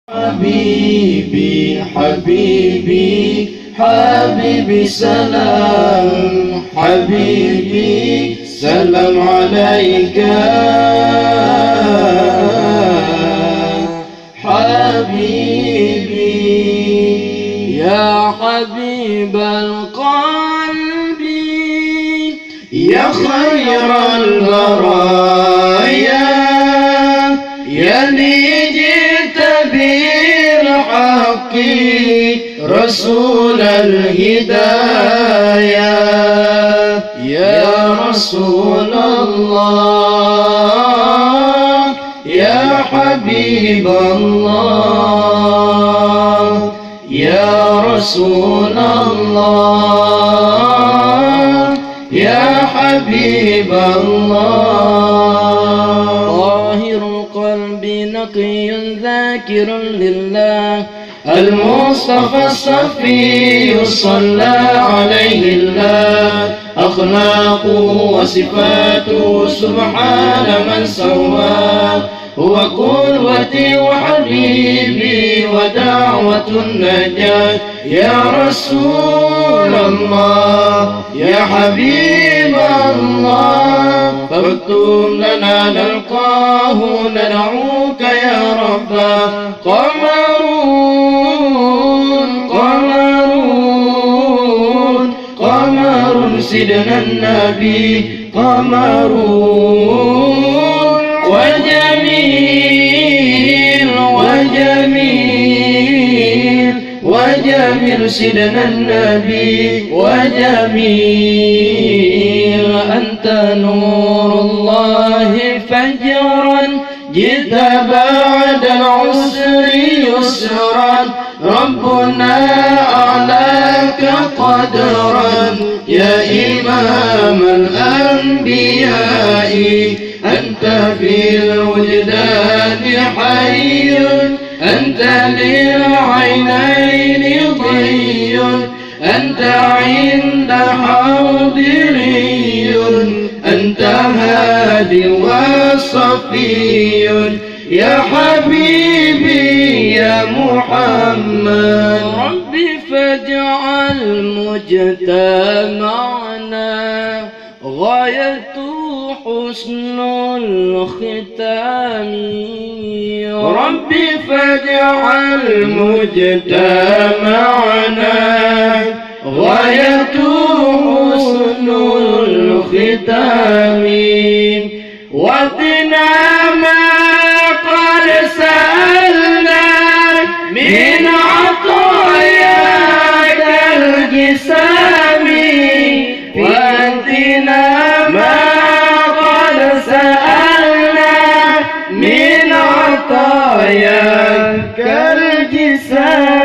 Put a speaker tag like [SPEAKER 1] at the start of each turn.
[SPEAKER 1] حبيبي حبيبي حبيبي سلام حبيبي سلام عليك حبيبي
[SPEAKER 2] يا حبيب القلب
[SPEAKER 1] يا خير البرايا يا اللي جئت بالحق رسول الهدايا يا رسول الله يا حبيب الله يا رسول الله يا حبيب الله
[SPEAKER 2] طاهر القلب نقي ذاكر لله
[SPEAKER 1] المصطفى الصفي صلى عليه الله أخلاقه وصفاته سبحان من سواه هو قدوتي وحبيبي ودعوة النجاة يا رسول الله يا حبيب الله فاكتب لنا نلقاه ندعوك يا رب قمر سيدنا النبي قمر وجميل سيدنا النبي وجميل أنت نور الله فجرا جئت بعد العسر يسرا ربنا أعلاك قدرا يا إمام الأنبياء أنت في الوجدان حي أنت للعينين ضي أنت عند حاضري أنت هادي وصفي يا حبيبي يا محمد
[SPEAKER 2] ربي فاجعل مجتمعنا غاية حسن الختام
[SPEAKER 1] ربي فاجعل مجتمعنا غاية حسن الختام وقنا ما قد سألنا من عطاياك الجسام وأنتنا ما قد سألنا من عطاياك الجسام